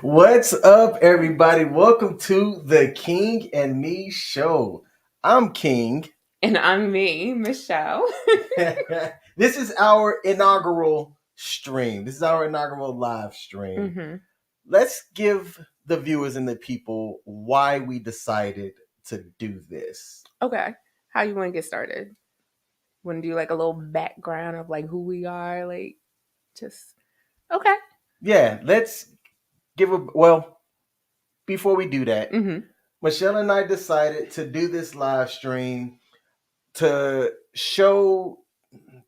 What's up, everybody? Welcome to the King and Me Show. I'm King. And I'm me, Michelle. This is our inaugural stream. This is our inaugural live stream. hmm Let's give the viewers and the people why we decided to do this. Okay. How you want to get started? Want to do like a little background of like who we are? Like, just okay. Yeah, let's give a well, before we do that, hmm Michelle and I decided to do this live stream to show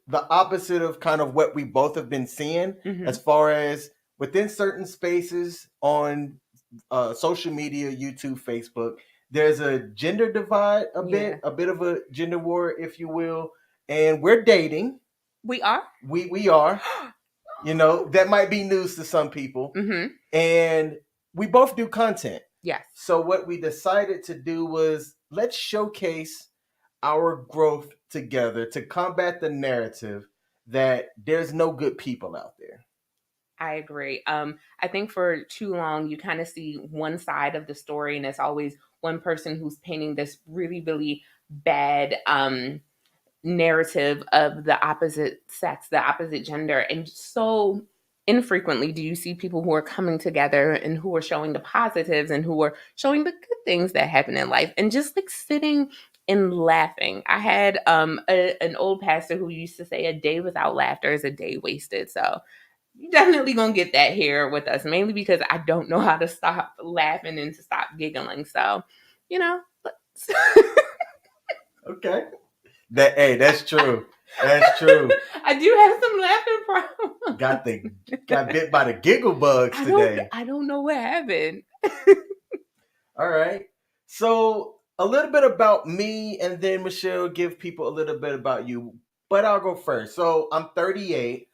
the opposite of kind of what we both have been seeing hmm as far as within certain spaces on social media, YouTube, Facebook. There's a gender divide, Yeah. a bit of a gender war, if you will, and we're dating. We are. We are, that might be news to some people, hmm and we both do content. Yes. So what we decided to do was let's showcase our growth together to combat the narrative that there's no good people out there. I agree. I think for too long you kind of see one side of the story, and it's always one person who's painting this really, really bad narrative of the opposite sex, the opposite gender. And so infrequently do you see people who are coming together and who are showing the positives and who are showing the good things that happen in life and just like sitting and laughing. I had an old pastor who used to say a day without laughter is a day wasted. So you definitely gonna get that here with us, mainly because I don't know how to stop laughing and to stop giggling. So, you know, Okay. That's true. That's true. I do have some laughing problems. Got bit by the giggle bugs today. I don't know what happened. All right. So a little bit about me, and then Michelle give people a little bit about you. But I'll go first. So I'm 38.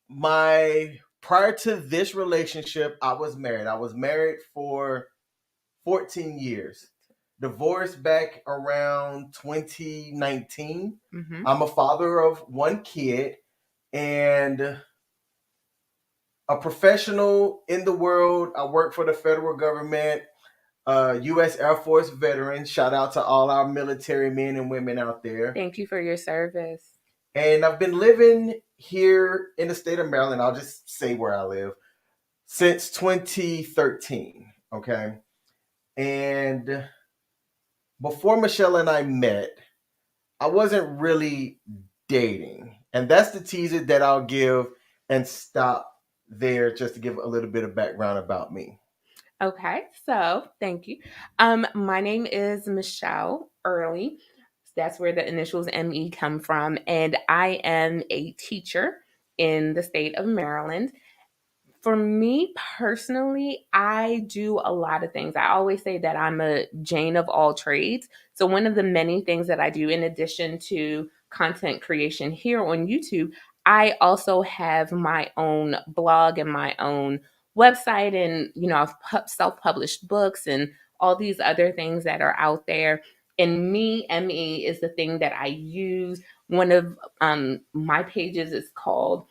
My prior to this relationship, I was married. I was married for 14 years. Divorced back around 2019. hmm I'm a father of one kid and a professional in the world. I work for the federal government, U.S. Air Force veteran. Shout out to all our military men and women out there. Thank you for your service. And I've been living here in the state of Maryland. I'll just say where I live since 2013. Okay. And before Michelle and I met, I wasn't really dating. And that's the teaser that I'll give and stop there just to give a little bit of background about me. Okay, so thank you. My name is Michelle Early. That's where the initials ME come from, and I am a teacher in the state of Maryland. For me personally, I do a lot of things. I always say that I'm a Jane of all trades. So, one of the many things that I do, in addition to content creation here on YouTube, I also have my own blog and my own website. And, I've self published books and all these other things that are out there. And ME is the thing that I use. One of my pages is called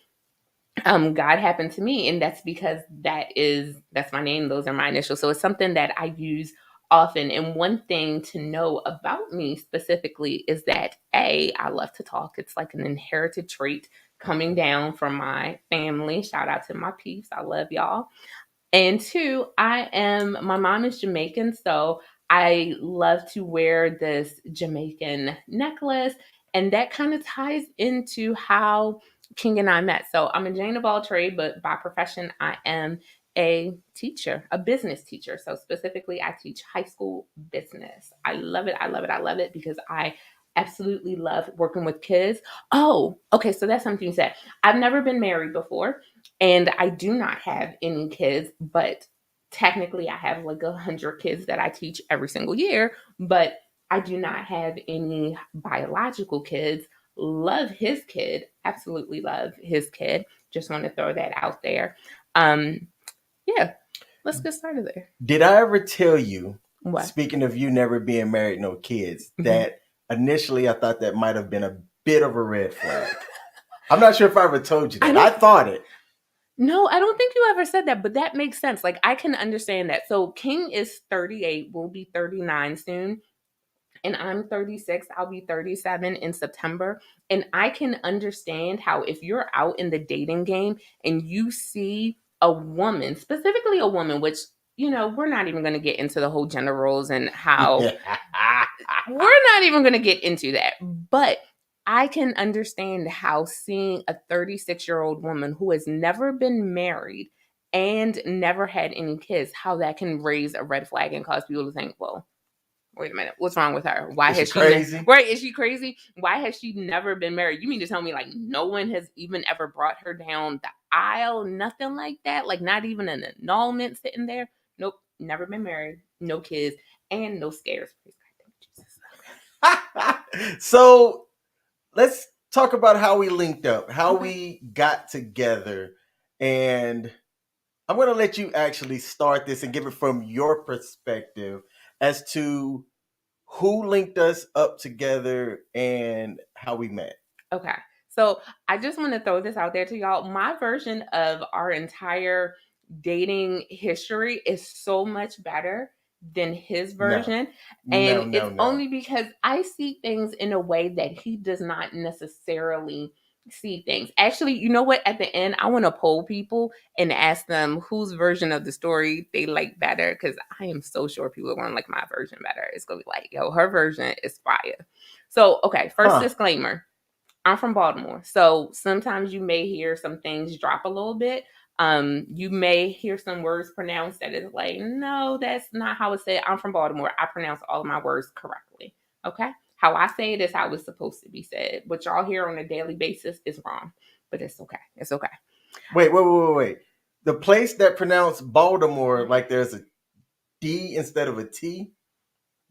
God happened to me, and that's because that's my name. Those are my initials, so it's something that I use often. And one thing to know about me specifically is that I love to talk. It's like an inherited trait coming down from my family. Shout out to my peeps. I love y'all. And two, my mom is Jamaican, so I love to wear this Jamaican necklace. And that kind of ties into how King and I met. So I'm a Jane of all trade, but by profession, I am a teacher, a business teacher. So specifically, I teach high school business. I love it. I love it. I love it because I absolutely love working with kids. Oh, okay. So that's something you said. I've never been married before. And I do not have any kids, but technically I have like 100 kids that I teach every single year, but I do not have any biological kids. Love his kid, absolutely love his kid. Just want to throw that out there. Um, yeah, let's get started there. Did I ever tell you, What? speaking of you never being married, no kids, Mhm. that initially I thought that might have been a bit of a red flag? I'm not sure if I ever told you I that. I don't thought it. No, I don't think you ever said that, but that makes sense. Like I can understand that. So King is 38, will be 39 soon. And I'm 36, I'll be 37 in September. And I can understand how if you're out in the dating game and you see a woman, specifically a woman, which, we're not even going to get into the whole gender roles and how we're not even going to get into that. But I can understand how seeing a 36-year-old woman who has never been married and never had any kids, how that can raise a red flag and cause people to think, well, wait a minute, what's wrong with her? Why Is she has crazy? right? Is she crazy? Why has she never been married? You mean to tell me like no one has even ever brought her down the aisle? Nothing like that? Like not even an annulment sitting there? Nope, never been married, no kids, and no scares. So let's talk about how we linked up, how Okay. we got together. And I'm going to let you actually start this and give it from your perspective as to who linked us up together and how we met. Okay. So I just want to throw this out there to y'all. My version of our entire dating history is so much better than his No, version. no, And no, it's no. only because I see things in a way that he does not necessarily see things. Actually, you know what? At the end, I want to poll people and ask them whose version of the story they like better because I am so sure people are going to like my version better. It's going to be like, yo, her version is fire. So, okay, first Huh. disclaimer. I'm from Baltimore. So sometimes you may hear some things drop a little bit. You may hear some words pronounced that is like, no, that's not how it's said. I'm from Baltimore. I pronounce all of my words correctly. Okay. How I say it is how it's supposed to be said. What y'all hear on a daily basis is wrong, but it's okay. It's okay. Wait. The place that pronounced Baltimore like there's a D instead of a T,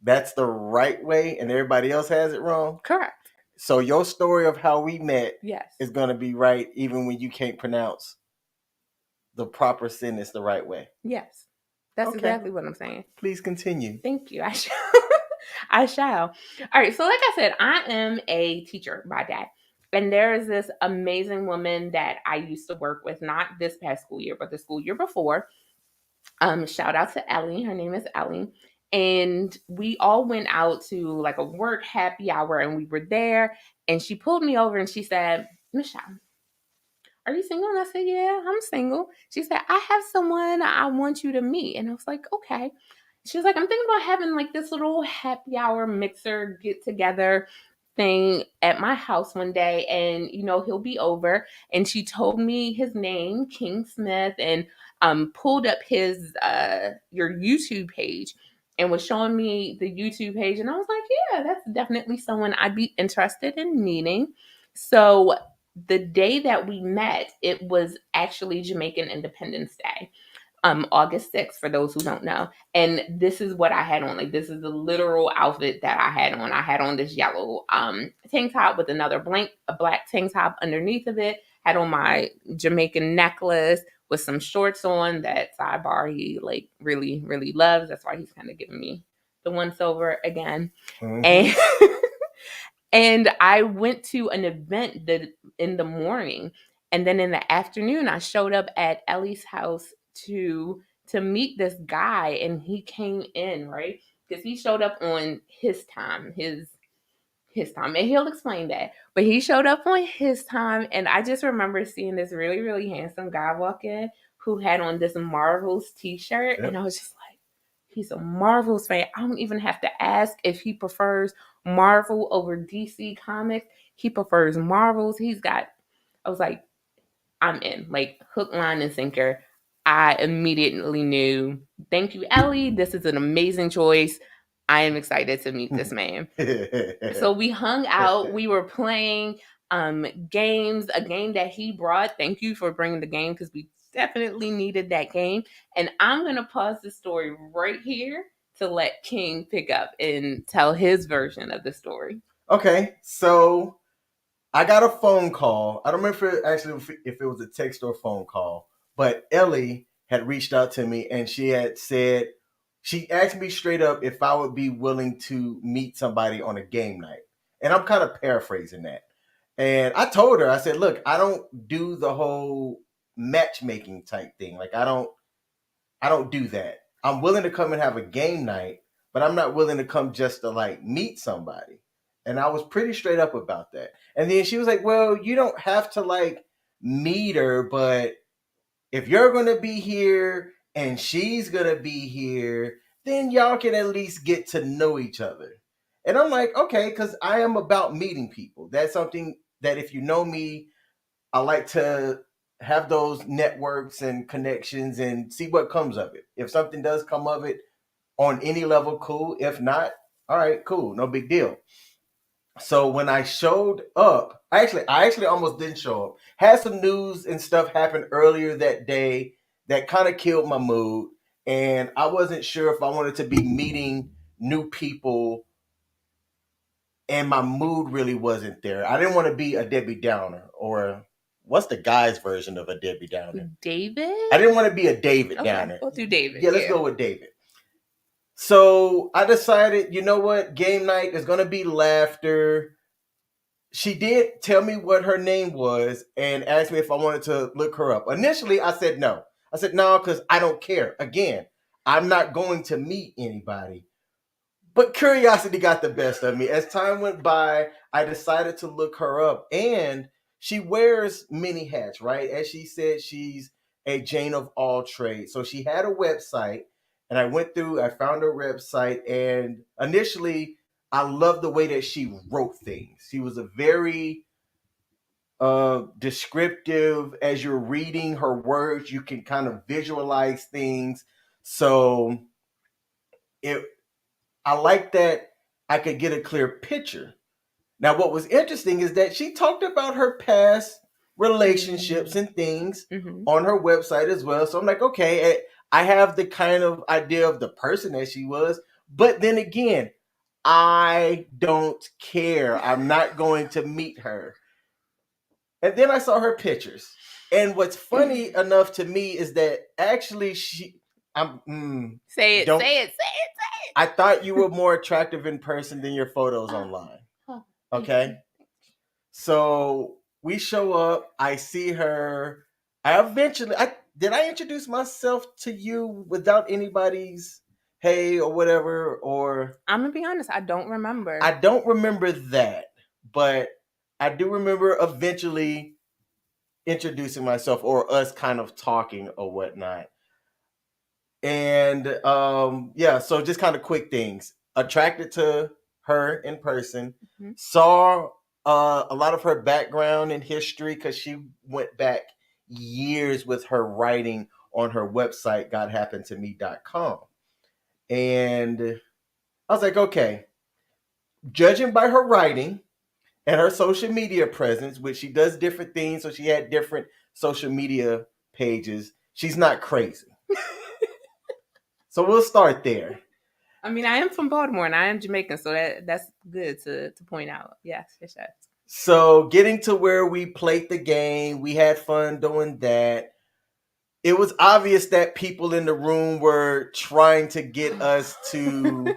that's the right way, and everybody else has it wrong. Correct. So your story of how we met Yes. is going to be right, even when you can't pronounce the proper sentence the right way. Yes. That's Okay, exactly what I'm saying. please continue. Thank you. I shall. I shall. All right. So, like I said, I am a teacher by day. And there is this amazing woman that I used to work with, not this past school year, but the school year before. Shout out to Ellie. Her name is Ellie. And we all went out to like a work happy hour and we were there. And she pulled me over and she said, Michelle, are you single? And I said, yeah, I'm single. She said, I have someone I want you to meet. And I was like, okay. She was like, I'm thinking about having like this little happy hour mixer get together thing at my house one day. And, he'll be over. And she told me his name, King Smith, and pulled up his your YouTube page and was showing me the YouTube page. And I was like, yeah, that's definitely someone I'd be interested in meeting. So the day that we met, it was actually Jamaican Independence Day, August 6th, for those who don't know. And this is what I had on. Like, this is the literal outfit that I had on. I had on this yellow tank top with a black tank top underneath of it. Had on my Jamaican necklace with some shorts on that sidebar he like really, really loves. That's why he's kind of giving me the once over again. Mm-hmm. And and I went to an event in the morning, and then in the afternoon, I showed up at Ellie's house to meet this guy, and he came in right because he showed up on his time, his time, and he'll explain that. But he showed up on his time, and I just remember seeing this really, really handsome guy walk in who had on this Marvels T-shirt, and I was just like, he's a Marvels fan. I don't even have to ask if he prefers Marvel over DC Comics. He prefers Marvels. I was like, I'm in, like hook, line, and sinker. I immediately knew, thank you, Ellie. This is an amazing choice. I am excited to meet this man. So we hung out. We were playing games, a game that he brought. Thank you for bringing the game because we definitely needed that game. And I'm going to pause the story right here to let King pick up and tell his version of the story. Okay, so I got a phone call. I don't remember if it was a text or a phone call, but Ellie had reached out to me and she had said, she asked me straight up if I would be willing to meet somebody on a game night. And I'm kind of paraphrasing that. And I told her, I said, look, I don't do the whole matchmaking type thing. Like I don't do that. I'm willing to come and have a game night, but I'm not willing to come just to like meet somebody. And I was pretty straight up about that. And then she was like, "Well, you don't have to like meet her, but if you're going to be here and she's going to be here, then y'all can at least get to know each other." And I'm like, "Okay, cuz I am about meeting people. That's something that if you know me, I like to have those networks and connections and see what comes of it. If something does come of it on any level, cool. If not, all right, cool, no big deal." So when I showed up, I actually almost didn't show up. Had some news and stuff happen earlier that day that kind of killed my mood, and I wasn't sure if I wanted to be meeting new people, and my mood really wasn't there. I didn't want to be a Debbie Downer, or what's the guy's version of a Debbie Downer? David? I didn't want to be a David Okay, Downer. we'll do David. Yeah, let's go with David. So I decided, you know what, game night is going to be laughter. She did tell me what her name was and asked me if I wanted to look her up. Initially, I said no. I said no because I don't care. Again, I'm not going to meet anybody. But curiosity got the best of me. As time went by, I decided to look her up. And she wears many hats, right? As she said, she's a Jane of all trades. So she had a website, and I went through, I found her website, and initially, I loved the way that she wrote things. She was a very descriptive. As you're reading her words, you can kind of visualize things. So it I like that I could get a clear picture. Now, what was interesting is that she talked about her past relationships and things on her website as well. So I'm like, okay, I have the kind of idea of the person that she was. But then again, I don't care. I'm not going to meet her. And then I saw her pictures. And what's funny enough to me is that actually Say it, don't, say it. I thought you were more attractive in person than your photos online. Okay. So we show up. I see her. Did I introduce myself to you without anybody's hey or whatever? Or I'm gonna be honest, I don't remember. I don't remember that, but I do remember eventually introducing myself or us kind of talking or whatnot. And yeah, so just kind of quick things. Attracted to her in person, saw a lot of her background and history because she went back years with her writing on her website, godhappenedtome.com. And I was like, okay, judging by her writing and her social media presence, which she does different things, so she had different social media pages, she's not crazy. So we'll start there. I mean, I am from Baltimore and I am Jamaican, so that's good to point out. Yes, yes, yes. So getting to where we played the game, we had fun doing that. It was obvious that people in the room were trying to get us to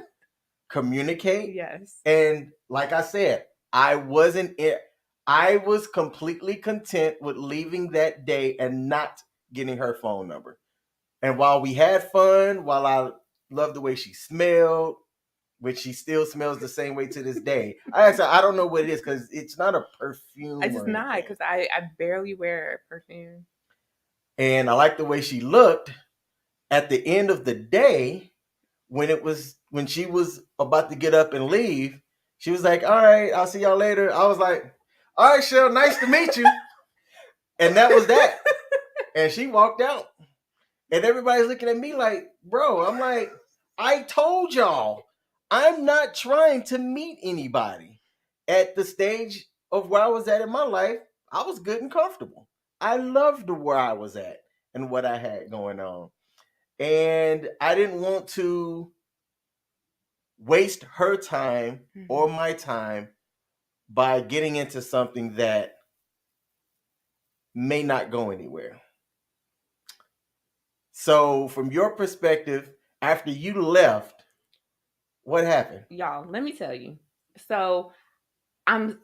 communicate. Yes. And like I said, I was completely content with leaving that day and not getting her phone number. And while we had fun, while I loved the way she smelled, which she still smells the same way to this day. I don't know what it is because it's not a perfume. It's just not because I barely wear perfume. And I like the way she looked. At the end of the day, when she was about to get up and leave, she was like, "All right, I'll see y'all later." I was like, "All right, Shell, nice to meet you." And that was that. And she walked out. And everybody's looking at me like, "Bro," I'm like, "I told y'all, I'm not trying to meet anybody." At the stage of where I was at in my life, I was good and comfortable. I loved where I was at and what I had going on. And I didn't want to waste her time or my time by getting into something that may not go anywhere. So, from your perspective, after you left, what happened? Y'all, let me tell you. So,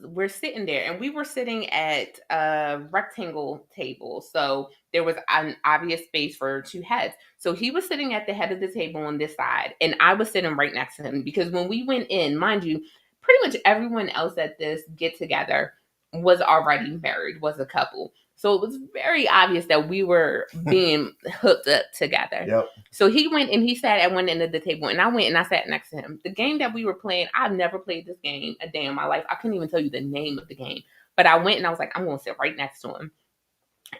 we're sitting there, and we were sitting at a rectangle table, so there was an obvious space for two heads. So he was sitting at the head of the table on this side, and I was sitting right next to him, because when we went in, mind you, pretty much everyone else at this get together was already married, was a couple. So it was very obvious that we were being hooked up together. Yep. So he went and he sat at one end of the table, and I went and I sat next to him. The game that we were playing, I've never played this game a day in my life. I couldn't even tell you the name of the game. But I went and I was like, I'm going to sit right next to him.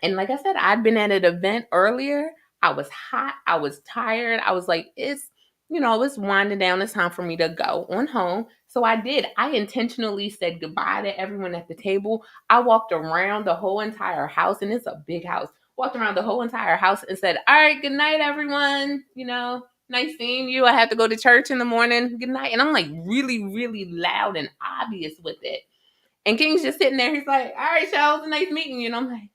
And like I said, I'd been at an event earlier. I was hot. I was tired. I was like, it's winding down. It's time for me to go on home. So I did. I intentionally said goodbye to everyone at the table. I walked around the whole entire house, and it's a big house. Walked around the whole entire house and said, all right, good night, everyone. Nice seeing you. I have to go to church in the morning. Good night. And I'm like really, really loud and obvious with it. And King's just sitting there. He's like, all right, y'all, it was nice meeting you. And I'm like,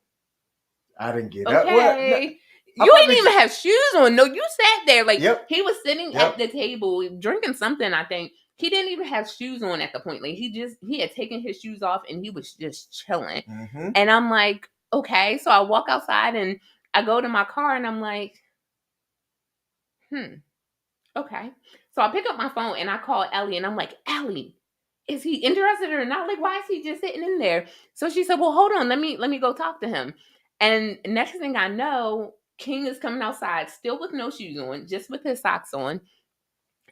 I didn't get okay. that. Well, no, you didn't even have shoes on. No, you sat there. Like, Yep. He was sitting at the table drinking something, I think. He didn't even have shoes on at the point. Like, he had taken his shoes off and he was just chilling. Mm-hmm. And I'm like, okay. So I walk outside and I go to my car and I'm like, okay. So I pick up my phone and I call Ellie and I'm like, Ellie, is he interested or not? Like, why is he just sitting in there? So she said, well, hold on. Let me go talk to him. And next thing I know, King is coming outside, still with no shoes on, just with his socks on.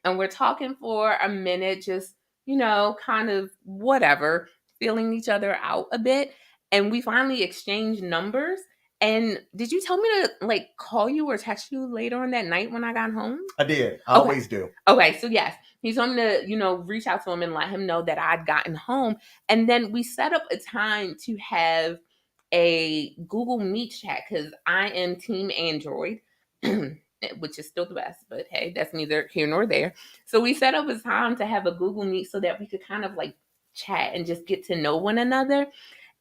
And we're talking for a minute, just, kind of whatever, feeling each other out a bit. And we finally exchanged numbers. And did you tell me to call you or text you later on that night when I got home? I did. I always do. Okay, so yes, he told me to, reach out to him and let him know that I'd gotten home. And then we set up a time to have a Google Meet chat because I am Team Android, which is still the best, but hey, that's neither here nor there. So we set up a time to have a Google Meet so that we could kind of chat and just get to know one another.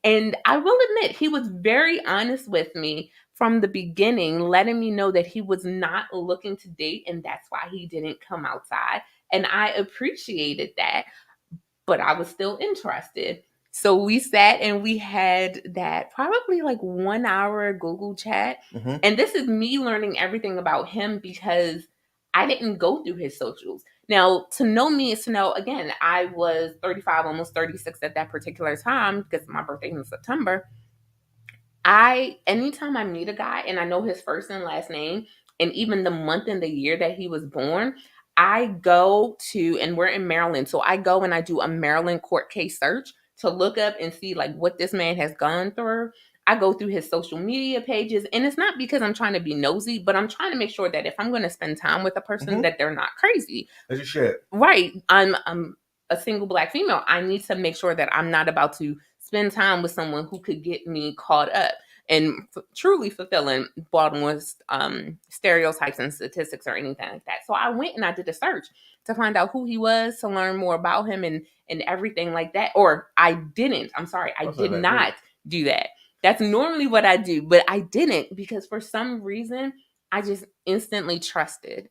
And I will admit, he was very honest with me from the beginning, letting me know that he was not looking to date and that's why he didn't come outside. And I appreciated that, but I was still interested. So we sat and we had that probably 1 hour Google chat. Mm-hmm. And this is me learning everything about him because I didn't go through his socials. Now, to know me is to know, again, I was 35, almost 36 at that particular time because my birthday is in September. Anytime I meet a guy and I know his first and last name and even the month and the year that he was born, I go to, and we're in Maryland, so I go and I do a Maryland court case search to look up and see what this man has gone through. I go through his social media pages, and it's not because I'm trying to be nosy, but I'm trying to make sure that if I'm going to spend time with a person, that they're not crazy. As you should. Right. I'm a single Black female. I need to make sure that I'm not about to spend time with someone who could get me caught up and truly fulfilling Baltimore's stereotypes and statistics or anything like that. So I went and I did a search to find out who he was, to learn more about him and everything like that. Or I didn't. I'm sorry. I did not do that. That's normally what I do, but I didn't because for some reason, I just instantly trusted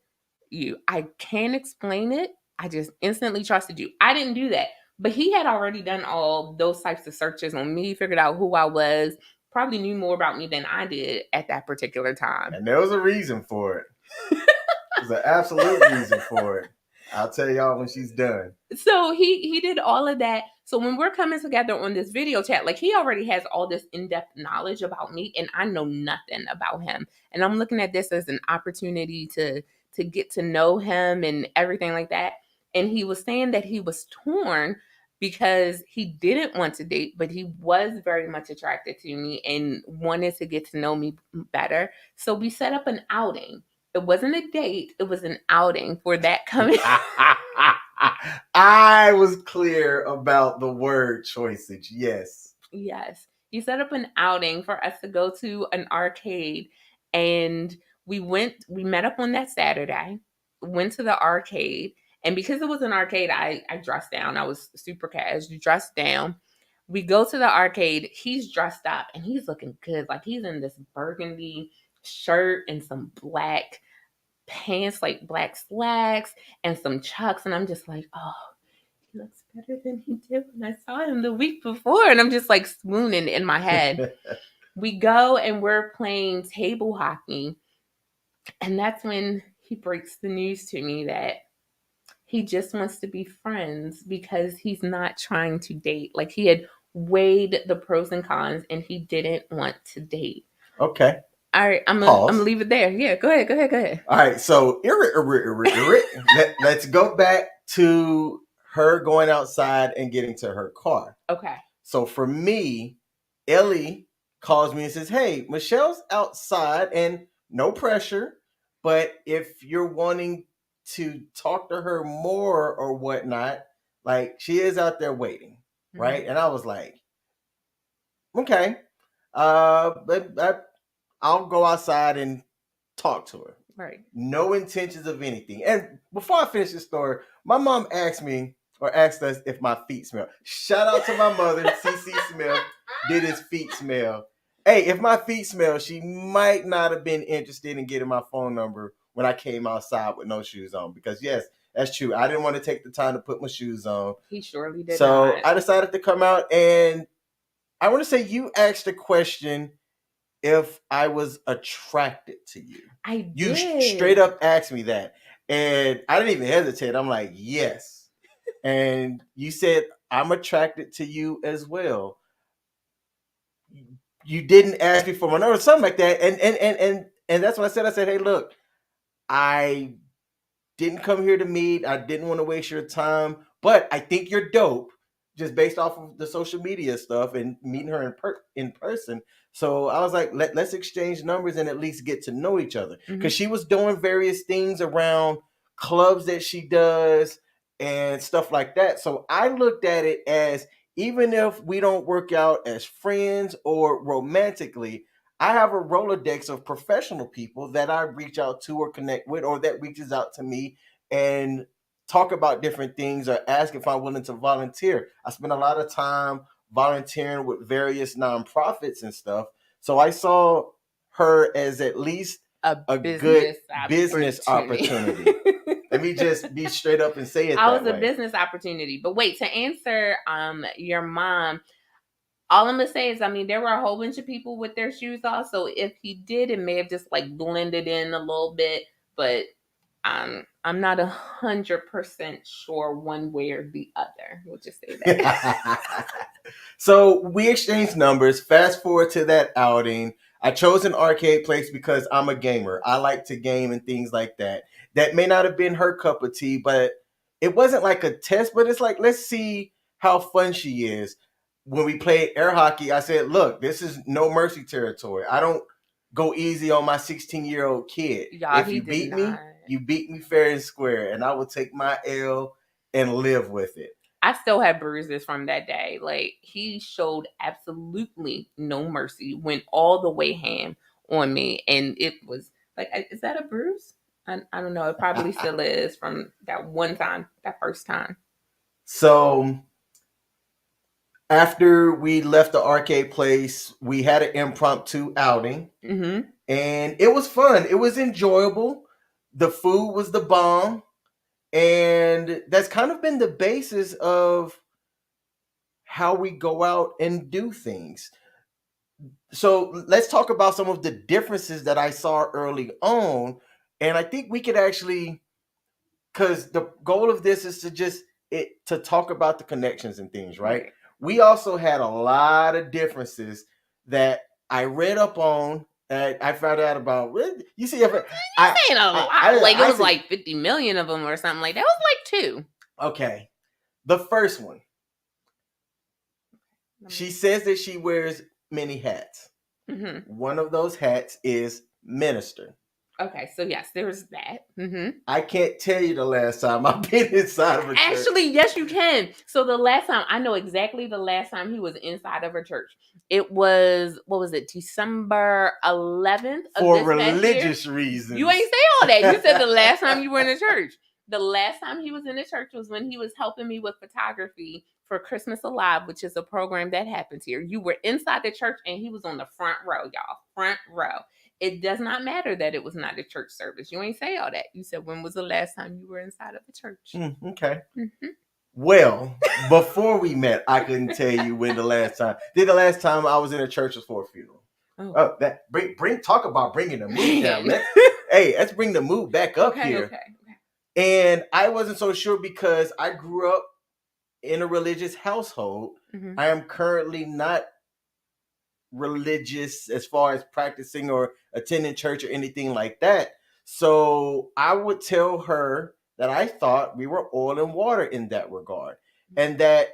you. I can't explain it. I just instantly trusted you. I didn't do that. But he had already done all those types of searches on me, figured out who I was, probably knew more about me than I did at that particular time. And there was a reason for it. There's an absolute reason for it. I'll tell y'all when she's done. So he did all of that. So when we're coming together on this video chat, he already has all this in-depth knowledge about me and I know nothing about him. And I'm looking at this as an opportunity to get to know him and everything like that. And he was saying that he was torn because he didn't want to date, but he was very much attracted to me and wanted to get to know me better. So we set up an outing. It wasn't a date. It was an outing for that coming. I was clear about the word choices. Yes. Yes. He set up an outing for us to go to an arcade. And we met up on that Saturday, went to the arcade. And because it was an arcade, I dressed down. I was super cash, dressed down. We go to the arcade. He's dressed up and he's looking good. He's in this burgundy shirt and some black pants, black slacks and some chucks. And I'm just like, oh, he looks better than he did when I saw him the week before. And I'm just like swooning in my head. We go and we're playing table hockey. And that's when he breaks the news to me that he just wants to be friends because he's not trying to date. Like he had weighed the pros and cons and he didn't want to date. Okay. All right, I'm gonna leave it there. Yeah, go ahead. All right, so let's go back to her going outside and getting to her car. Okay. So for me, Ellie calls me and says, "Hey, Michelle's outside and no pressure, but if you're wanting to talk to her more or whatnot, like she is out there waiting, right?" Mm-hmm. And I was like, "Okay, but I'll go outside and talk to her." Right. No intentions of anything. And before I finish the story, my mom asked us if my feet smell. Shout out to my mother, CC Smith, did his feet smell. Hey, if my feet smell, she might not have been interested in getting my phone number when I came outside with no shoes on. Because yes, that's true. I didn't want to take the time to put my shoes on. He surely did. So not. I decided to come out, and I want to say you asked a question if I was attracted to you. I did. You straight up asked me that. And I didn't even hesitate. I'm like, yes. And you said, I'm attracted to you as well. You didn't ask me for my number or something like that. And that's what I said, hey, look, I didn't come here to meet. I didn't want to waste your time, but I think you're dope just based off of the social media stuff and meeting her in person. So I was like, let's exchange numbers and at least get to know each other. Because she was doing various things around clubs that she does and stuff like that. So I looked at it as, even if we don't work out as friends or romantically, I have a Rolodex of professional people that I reach out to or connect with, or that reaches out to me and talk about different things or ask if I'm willing to volunteer. I spend a lot of time volunteering with various nonprofits and stuff. So I saw her as at least a good business opportunity. Let me just be straight up and say it. I was a business opportunity. But wait, to answer your mom, all I'm gonna say is, I mean, there were a whole bunch of people with their shoes off. So if he did, it may have just like blended in a little bit. But I'm not 100% sure one way or the other. We'll just say that. So we exchanged numbers. Fast forward to that outing. I chose an arcade place because I'm a gamer. I like to game and things like that. That may not have been her cup of tea, but it wasn't like a test, but it's like, let's see how fun she is. When we played air hockey, I said, look, this is no mercy territory. I don't go easy on my 16-year-old kid. If you beat me, you beat me fair and square, and I will take my L and live with it. I still have bruises from that day. Like, he showed absolutely no mercy, went all the way ham on me, and it was like, is that a bruise? I don't know. It probably still is from that one time, that first time. So after we left the arcade place, we had an impromptu outing, and it was fun. It was enjoyable. The food was the bomb, and that's kind of been the basis of how we go out and do things. So let's talk about some of the differences that I saw early on, and I think we could actually, because the goal of this is to talk about the connections and things, right? We also had a lot of differences that I read up on. I found out about. You see, if saying a lot, like it was like 50 million of them or something like that. It was like 2. Okay, the first one. She says that she wears many hats. One of those hats is minister. Okay, so yes, there's that. I can't tell you the last time I've been inside of a church. Actually, yes, you can. So the last time, I know exactly the last time he was inside of a church. It was, what was it, December 11th? For religious reasons. You ain't say all that. You said the last time you were in a church. The last time he was in the church was when he was helping me with photography for Christmas Alive, which is a program that happens here. You were inside the church and he was on the front row, y'all. Front row. It does not matter that it was not a church service. You ain't say all that. You said, when was the last time you were inside of a church? Okay. Well, before we met, I couldn't tell you when the last time. The last time I was in a church was for a funeral. Oh, that bring talk about bringing the mood down. Let's bring the mood back up here. Okay. And I wasn't so sure because I grew up in a religious household. Mm-hmm. I am currently not religious as far as practicing or attending church or anything like that. So I would tell her that I thought we were oil and water in that regard. And that,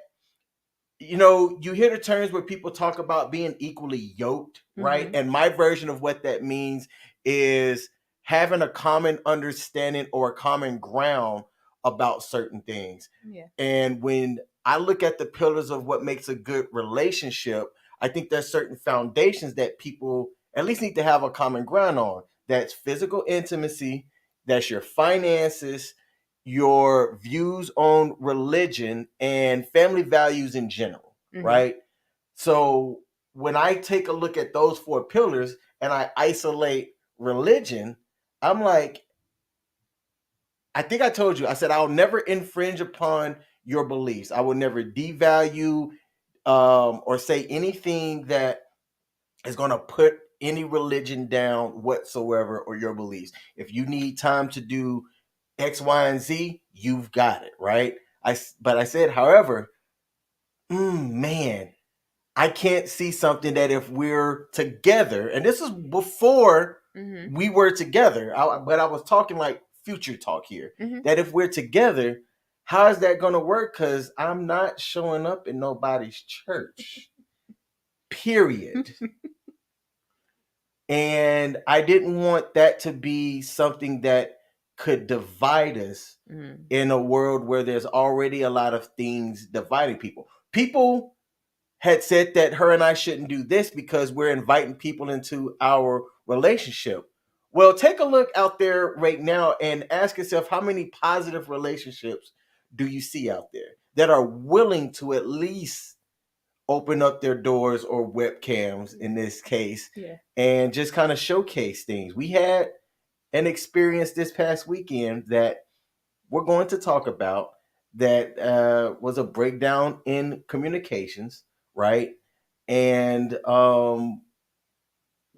you hear the terms where people talk about being equally yoked, right? Mm-hmm. And my version of what that means is having a common understanding or a common ground about certain things. Yeah. And when I look at the pillars of what makes a good relationship, I think there's certain foundations that people at least need to have a common ground on. That's physical intimacy, that's your finances, your views on religion, and family values in general, right? So when I take a look at those four pillars and I isolate religion, I'm like, I think I told you, I said, I'll never infringe upon your beliefs. I will never devalue or say anything that is going to put any religion down whatsoever or your beliefs. If you need time to do X, Y, and Z, you've got it, right? But I said, however, man, I can't see something that if we're together, and this is before we were together, but I was talking like future talk here, that if we're together, how is that going to work? Because I'm not showing up in nobody's church, period. And I didn't want that to be something that could divide us in a world where there's already a lot of things dividing people. People had said that her and I shouldn't do this because we're inviting people into our relationship. Well, take a look out there right now and ask yourself, how many positive relationships do you see out there that are willing to at least open up their doors or webcams in this case, and just kind of showcase things? We had an experience this past weekend that we're going to talk about that was a breakdown in communications, right? And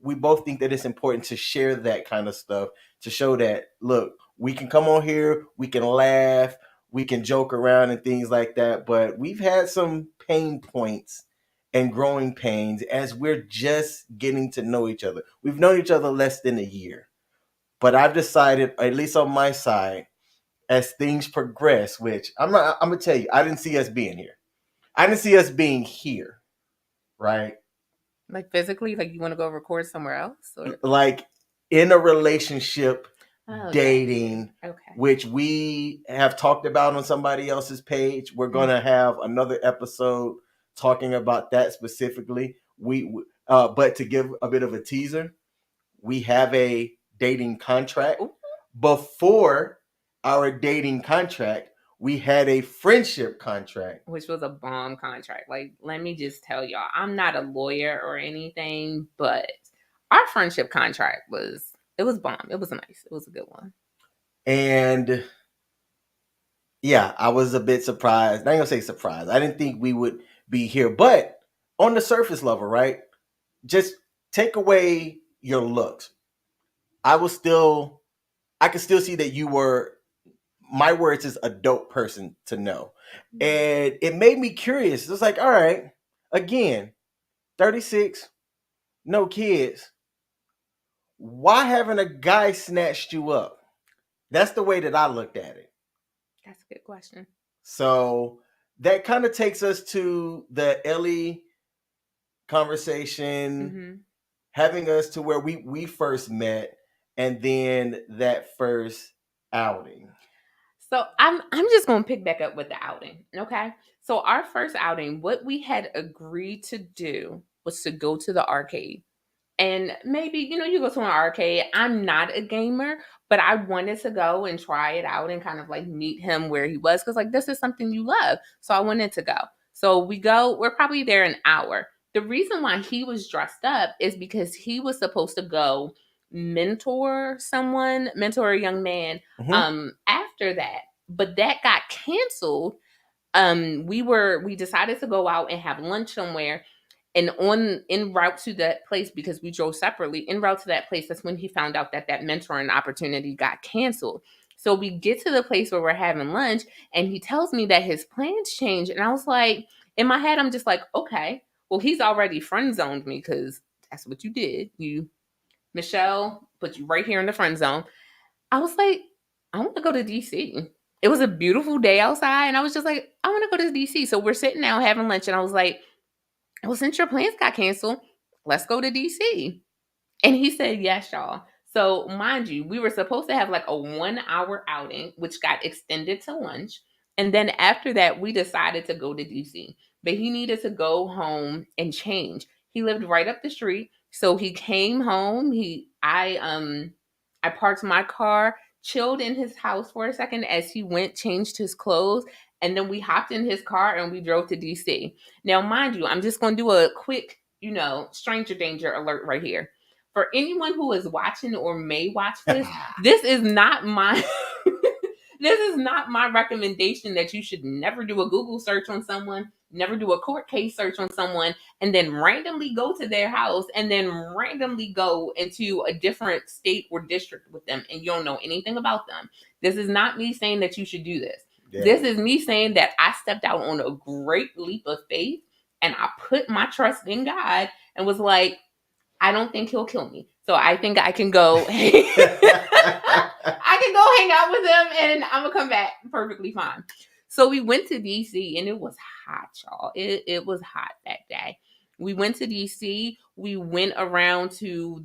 we both think that it's important to share that kind of stuff to show that, look, we can come on here, we can laugh, we can joke around and things like that, but we've had some pain points and growing pains as we're just getting to know each other. We've known each other less than a year, but I've decided, at least on my side, as things progress, which I'm gonna tell you, I didn't see us being here. I didn't see us being here, right? Like physically, like you want to go record somewhere else, or like in a relationship, dating, okay. Which we have talked about on somebody else's page. We're gonna have another episode talking about that specifically. But to give a bit of a teaser, we have a dating contract. Before our dating contract, we had a friendship contract, which was a bomb contract. Like, let me just tell y'all, I'm not a lawyer or anything, but our friendship contract was bomb. It was nice. It was a good one. And yeah, I was a bit surprised. I ain't gonna say surprised. I didn't think we would be here, but on the surface level, right? Just take away your looks. I could still see that you were, my words is, a dope person to know. And it made me curious. It was like, all right, again, 36, no kids. Why haven't a guy snatched you up? That's the way that I looked at it. That's a good question. So that kind of takes us to the Ellie conversation, having us to where we first met, and then that first outing. So I'm just gonna pick back up with the outing. Okay. So our first outing, what we had agreed to do was to go to the arcade. And maybe, you go to an arcade. I'm not a gamer, but I wanted to go and try it out and kind of like meet him where he was. Cause like, this is something you love. So I wanted to go. So we're probably there an hour. The reason why he was dressed up is because he was supposed to go mentor a young man after that. But that got canceled we decided to go out and have lunch somewhere, and on en route to that place, because we drove separately, en route to that place, that's when he found out that that mentoring opportunity got canceled. So we get to the place where we're having lunch, and he tells me that his plans changed, and I was like, in my head, I'm just like, okay, well, he's already friend zoned me, because that's what you did. You, Michelle, put you right here in the friend zone. I was like, I want to go to DC. It was a beautiful day outside, and I was just like, I want to go to DC. So we're sitting down having lunch, and I was like, well, since your plans got canceled, let's go to DC. And he said, yes, y'all. So, mind you, we were supposed to have like a 1 hour outing, which got extended to lunch. And then after that, we decided to go to DC. But he needed to go home and change. He lived right up the street. So he came home. I parked my car, chilled in his house for a second as he went, changed his clothes, and then we hopped in his car and we drove to DC. Now, mind you, I'm just gonna do a quick, stranger danger alert right here for anyone who is watching or may watch this. This is not my this is not my recommendation that you should never do a Google search on someone, never do a court case search on someone, and then randomly go to their house and then randomly go into a different state or district with them and you don't know anything about them. This is not me saying that you should do this. Yeah. This is me saying that I stepped out on a great leap of faith and I put my trust in God and was like, I don't think he'll kill me. So I think I can go I can go hang out with him and I'm gonna come back perfectly fine. So we went to DC and it was hot, y'all. It was hot that day. We went to DC. We went around to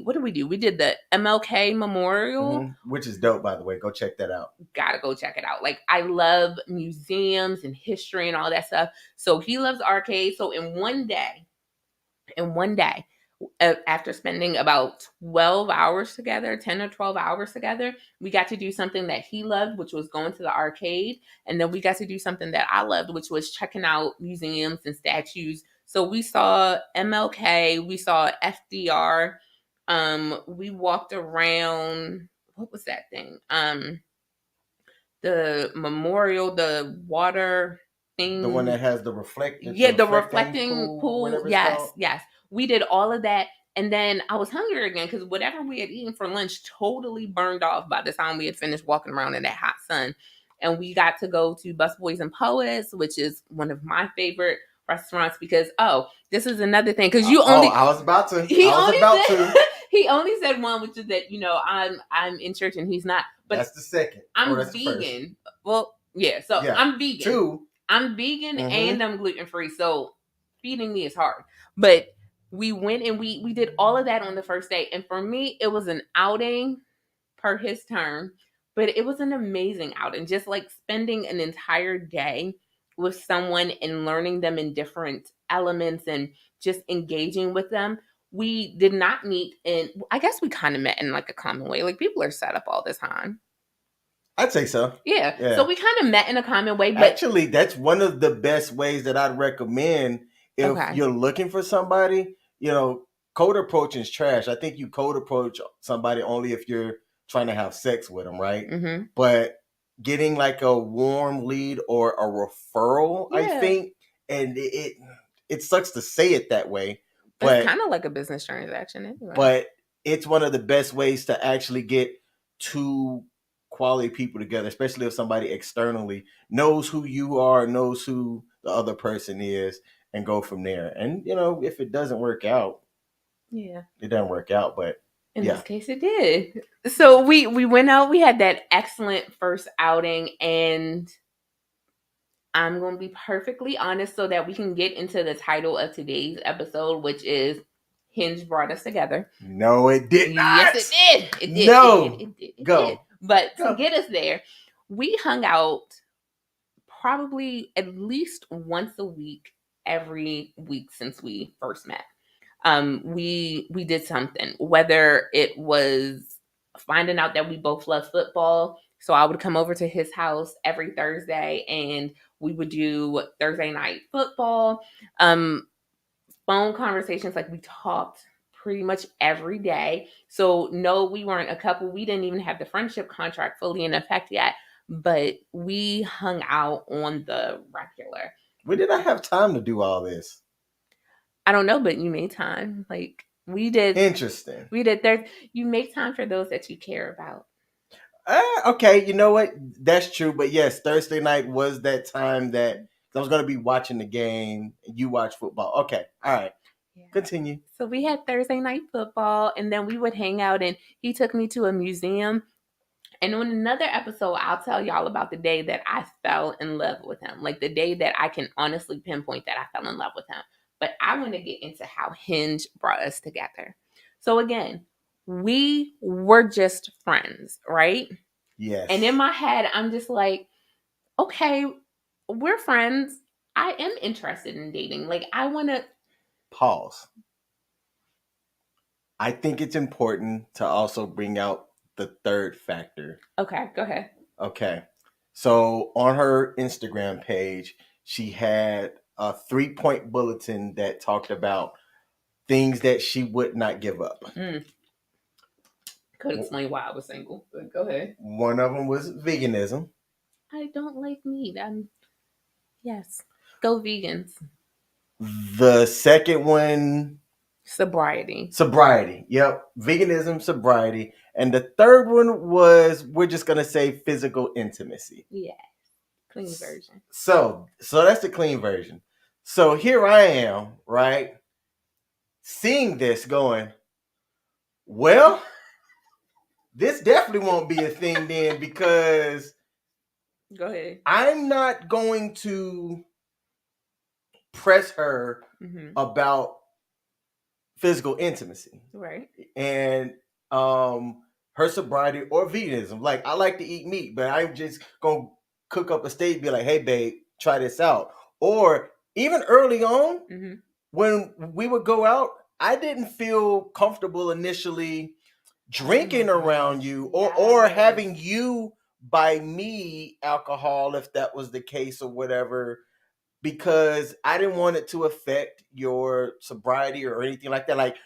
what did we do? We did the MLK Memorial. Which is dope, by the way. Go check that out. Gotta go check it out. Like, I love museums and history and all that stuff. So he loves arcades. So in one day, after spending about 12 hours together, 10 or 12 hours together, we got to do something that he loved, which was going to the arcade. And then we got to do something that I loved, which was checking out museums and statues. So we saw MLK, we saw FDR. We walked around, what was that thing? The memorial, the water thing. The one that has the reflecting. Yeah, the reflecting pool. Yes. We did all of that. And then I was hungry again because whatever we had eaten for lunch totally burned off by the time we had finished walking around in that hot sun. And we got to go to Busboys and Poets, which is one of my favorite restaurants because, this is another thing. Because you only... I was about to. He only said one, which is that, I'm in church and he's not. But that's the second. I'm vegan. Well, yeah. So yeah. I'm vegan. 2. I'm vegan and I'm gluten-free. So feeding me is hard. But we went and we did all of that on the first day. And for me, it was an outing per his term. But it was an amazing outing. Just like spending an entire day with someone and learning them in different elements and just engaging with them. We did not meet in, I guess we kind of met in like a common way. Like, people are set up all the time. I'd say so. Yeah. So we kind of met in a common way. But actually, that's one of the best ways that I'd recommend if you're looking for somebody. Cold approaching is trash. I think you cold approach somebody only if you're trying to have sex with them, right? Mm-hmm. But getting like a warm lead or a referral, I think, and it sucks to say it that way. But it's kind of like a business transaction anyway. But it's one of the best ways to actually get two quality people together, especially if somebody externally knows who you are, knows who the other person is, and go from there. And, if it doesn't work out, it doesn't work out. But in this case, it did. So we went out. We had that excellent first outing, and I'm going to be perfectly honest so that we can get into the title of today's episode, which is Hinge Brought Us Together. No, it did not. Yes, it did. It did. No. It did. Go. But to get us there, we hung out probably at least once a week, every week since we first met. We did something, whether it was finding out that we both love football. So I would come over to his house every Thursday and we would do Thursday night football, phone conversations. Like, we talked pretty much every day. So no, we weren't a couple. We didn't even have the friendship contract fully in effect yet, but we hung out on the regular. We did not have time to do all this. I don't know, but you made time. Like we did. Interesting. We did. There, you make time for those that you care about. Okay, you know what? That's true. But yes, Thursday night was that time that I was going to be watching the game. And you watch football. Okay, all right. Yeah. Continue. So we had Thursday night football, and then we would hang out, and he took me to a museum. And on another episode, I'll tell y'all about the day that I fell in love with him, like the day that I can honestly pinpoint that I fell in love with him. But I want to get into how Hinge brought us together. So again, we were just friends, right? Yes. And in my head, I'm just like, okay, we're friends. I am interested in dating. Like, I want to pause. I think it's important to also bring out the third factor. Okay, go ahead. Okay. So on her Instagram page, she had a 3-point bulletin that talked about things that she would not give up. Could explain why I was single, but go ahead. One of them was veganism. I don't like meat. Yes. Go vegans. The second one, sobriety. Yep. Veganism, sobriety. And the third one was, we're just going to say, physical intimacy. Yeah. Clean version. So that's the clean version. So here I am, right? Seeing this going, well, this definitely won't be a thing then, because go ahead. I'm not going to press her about physical intimacy. Right. And her sobriety or veganism. Like, I like to eat meat, but I'm just going to cook up a steak and be like, hey, babe, try this out. Or even early on, when we would go out, I didn't feel comfortable initially drinking around you or having you buy me alcohol, if that was the case or whatever, because I didn't want it to affect your sobriety or anything like that. Like,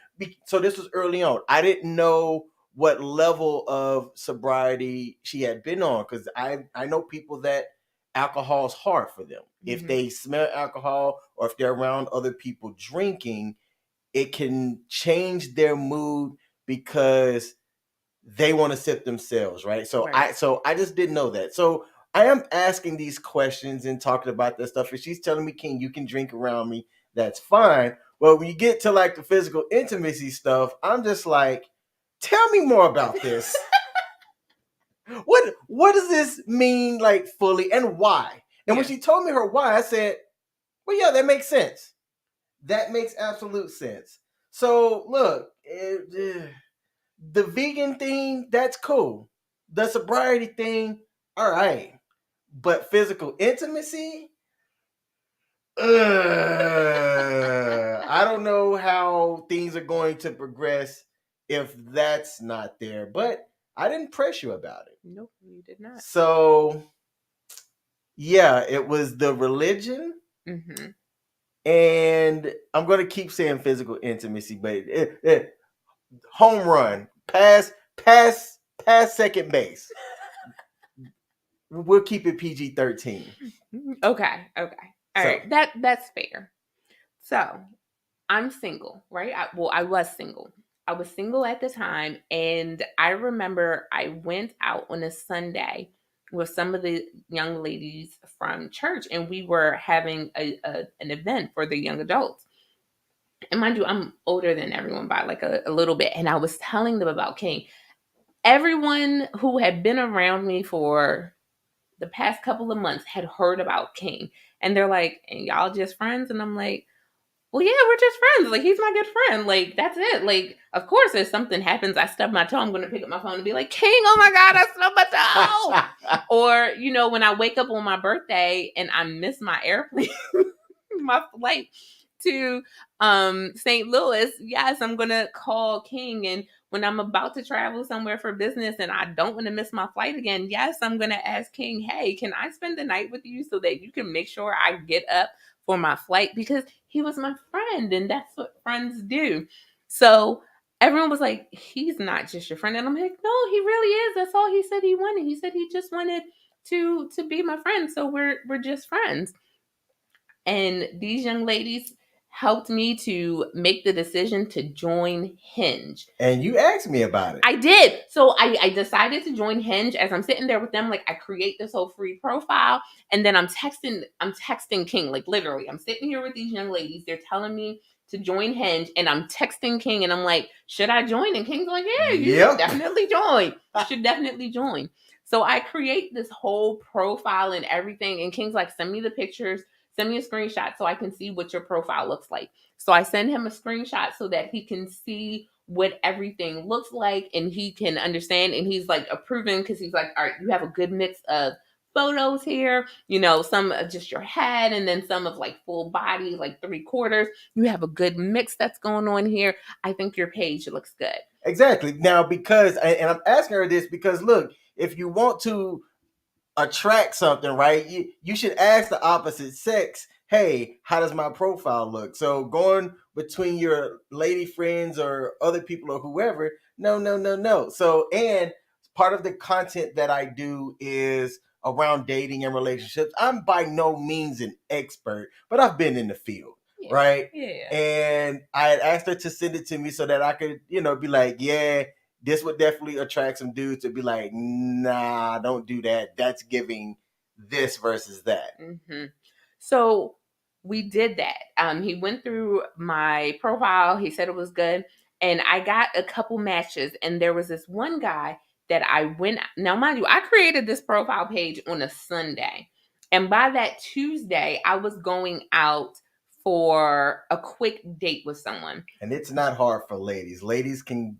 so this was early on. I didn't know what level of sobriety she had been on, because I know people that alcohol is hard for them. If they smell alcohol or if they're around other people drinking, it can change their mood because they want to sip themselves, right? So I just didn't know that. So I am asking these questions and talking about this stuff, and she's telling me, King, you can drink around me. That's fine. Well, when you get to like the physical intimacy stuff, I'm just like, tell me more about this. What does this mean, like, fully, and why? And when she told me her why, I said, well, yeah, that makes sense. That makes absolute sense. So look, the vegan thing, that's cool. The sobriety thing, all right. But physical intimacy, I don't know how things are going to progress if that's not there. But I didn't press you about it. Nope, you did not. So, yeah, it was the religion. And I'm going to keep saying physical intimacy, but home run, pass second base. We'll keep it PG-13. Okay. All right. That's fair. So I'm single, right? I was single. I was single at the time, and I remember I went out on a Sunday with some of the young ladies from church, and we were having an event for the young adults. And mind you, I'm older than everyone by like a little bit, and I was telling them about King. Everyone who had been around me for the past couple of months had heard about King, and they're like, and y'all just friends? And I'm like, well, yeah, we're just friends. Like, he's my good friend. Like, that's it. Like, of course, if something happens, I stub my toe, I'm going to pick up my phone and be like, King, oh my God, I stubbed my toe. Or, you know, when I wake up on my birthday and I miss my airplane, my flight to St. Louis, yes, I'm going to call King. And when I'm about to travel somewhere for business and I don't want to miss my flight again, yes, I'm going to ask King, hey, can I spend the night with you so that you can make sure I get up for my flight? Because he was my friend, and that's what friends do. So everyone was like, he's not just your friend. And I'm like, no, he really is. That's all he said he wanted. He said he just wanted to be my friend. So we're just friends. And these young ladies helped me to make the decision to join Hinge. And you asked me about it. I did. So I decided to join Hinge. As I'm sitting there with them, like, I create this whole free profile, and then I'm texting King. Like, literally, I'm sitting here with these young ladies. They're telling me to join Hinge, and I'm texting King, and I'm like, should I join? And King's like, yeah, you should definitely join. You should definitely join. So I create this whole profile and everything, and King's like, send me the pictures, send me a screenshot so I can see what your profile looks like. So I send him a screenshot so that he can see what everything looks like and he can understand. And he's like approving, because he's like, all right, you have a good mix of photos here, some of just your head and then some of like full body, like 3/4. You have a good mix that's going on here. I think your page looks good. Exactly. Now, because, and I'm asking her this because, look, if you want to attract something, right, you should ask the opposite sex, hey, how does my profile look? So going between your lady friends or other people or whoever, no. So, and part of the content that I do is around dating and relationships. I'm by no means an expert, but I've been in the field. Yeah, right? Yeah. And I had asked her to send it to me so that I could, be like, yeah, this would definitely attract some dudes to be like, nah, don't do that. That's giving this versus that. Mm-hmm. So we did that. He went through my profile. He said it was good. And I got a couple matches. And there was this one guy that I went. Now, mind you, I created this profile page on a Sunday. And by that Tuesday, I was going out for a quick date with someone. And it's not hard for ladies. Ladies can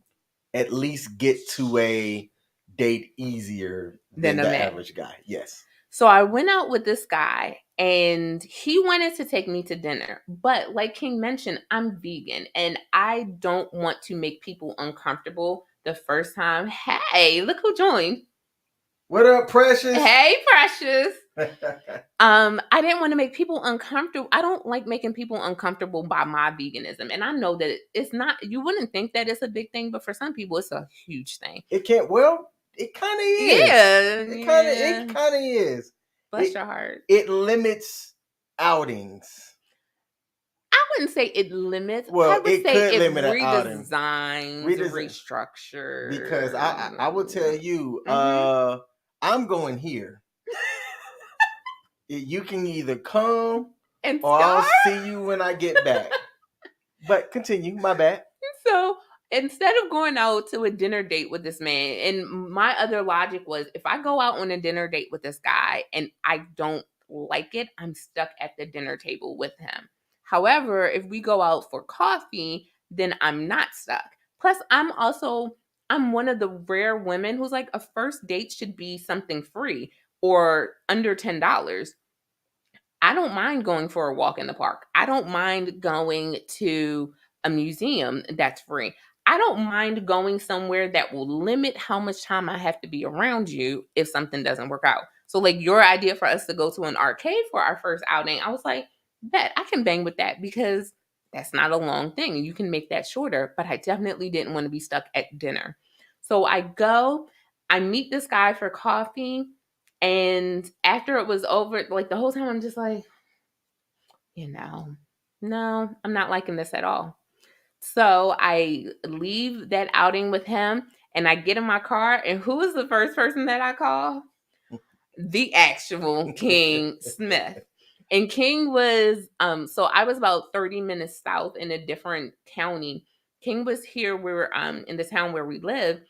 at least get to a date easier than the average guy. Yes. So I went out with this guy and he wanted to take me to dinner. But like King mentioned, I'm vegan and I don't want to make people uncomfortable the first time. Hey, look who joined. What up, Precious? Hey, Precious. I didn't want to make people uncomfortable. I don't like making people uncomfortable by my veganism. And I know that it's not, you wouldn't think that it's a big thing, but for some people it's a huge thing. It can't, well, it kind of is. Yeah. It kind of is. Bless your heart. It limits outings. I wouldn't say it limits. Well, I would it say could it limit redesigns, restructures. Because I will tell you, I'm going here. You can either come and or I'll see you when I get back. But continue, my bad. So instead of going out to a dinner date with this man, and my other logic was, if I go out on a dinner date with this guy and I don't like it, I'm stuck at the dinner table with him. However, if we go out for coffee, then I'm not stuck. Plus, I'm one of the rare women who's like, a first date should be something free or under $10. I don't mind going for a walk in the park. I don't mind going to a museum that's free. I don't mind going somewhere that will limit how much time I have to be around you if something doesn't work out. So like your idea for us to go to an arcade for our first outing, I was like, bet I can bang with that because that's not a long thing. You can make that shorter, but I definitely didn't want to be stuck at dinner. So I meet this guy for coffee. And after it was over, like the whole time I'm just like, no, I'm not liking this at all. So I leave that outing with him and I get in my car. And who is the first person that I call? The actual King Smith. And King was, so I was about 30 minutes south in a different county. King was here where, in the town where we live.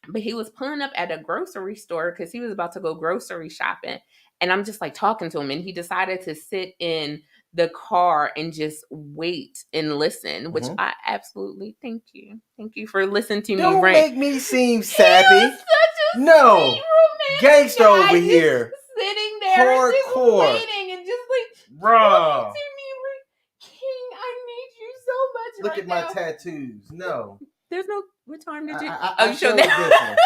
But he was pulling up at a grocery store because he was about to go grocery shopping. And I'm just like talking to him. And he decided to sit in the car and just wait and listen, which I absolutely thank you. Thank you for listening to me. Don't make me seem sappy. No. Gangsta over here. Sitting there hardcore. Just waiting and just like talking to me like, King, I need you so much. Look at my tattoos. No. There's no, what time did you? You showed that.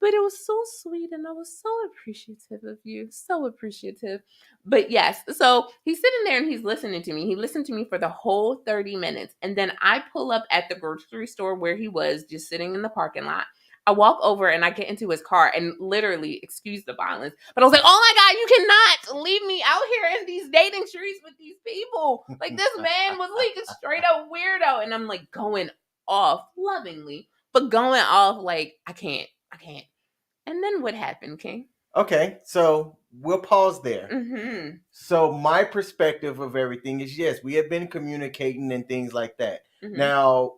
But it was so sweet and I was so appreciative of you. So appreciative. But yes, so he's sitting there and he's listening to me. He listened to me for the whole 30 minutes. And then I pull up at the grocery store where he was just sitting in the parking lot. I walk over and I get into his car and literally, excuse the violence, but I was like, oh my God, you cannot leave me out here in these dating streets with these people. Like, this man was like a straight up weirdo. And I'm like going off lovingly, but going off like, I can't. And then what happened, King? Okay, so we'll pause there. Mm-hmm. So my perspective of everything is, yes, we have been communicating and things like that. Mm-hmm. Now,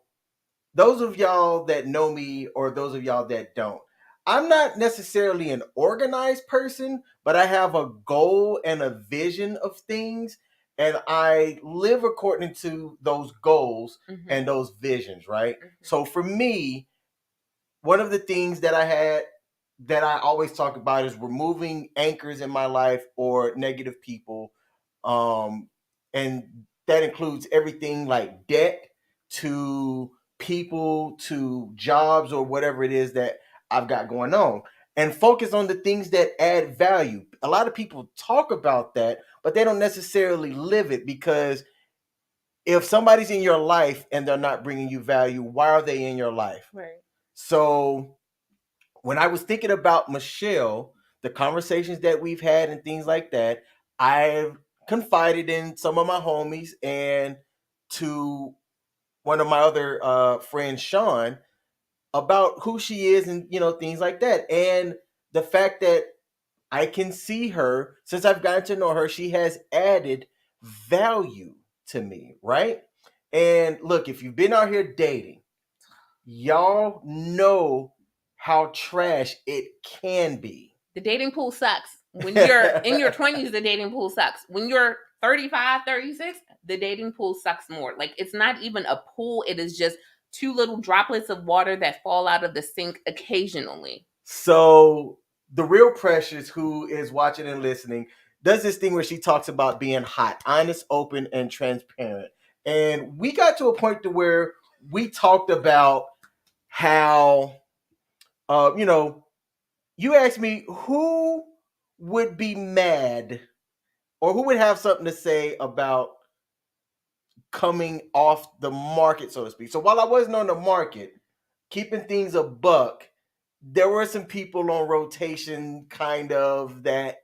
those of y'all that know me or those of y'all that don't, I'm not necessarily an organized person, but I have a goal and a vision of things, and I live according to those goals Mm-hmm. and those visions, right? Mm-hmm. So for me, one of the things that I had that I always talk about is removing anchors in my life or negative people. And that includes everything like debt to people to jobs or whatever it is that I've got going on. And focus on the things that add value. A lot of people talk about that, but they don't necessarily live it, because if somebody's in your life and they're not bringing you value, why are they in your life? Right. So when I was thinking about Michelle, the conversations that we've had and things like that, I've confided in some of my homies and to one of my other friends, Sean, about who she is and things like that. And the fact that I can see her since I've gotten to know her, she has added value to me, right? And look, if you've been out here dating, y'all know how trash it can be. The dating pool sucks. When you're in your 20s, the dating pool sucks. When you're 35, 36, the dating pool sucks more. Like, it's not even a pool. It is just two little droplets of water that fall out of the sink occasionally. So the real Precious, who is watching and listening, does this thing where she talks about being hot, honest, open, and transparent. And we got to a point to where we talked about how, you asked me who would be mad or who would have something to say about coming off the market, so to speak. So while I wasn't on the market, keeping things a buck, there were some people on rotation, kind of, that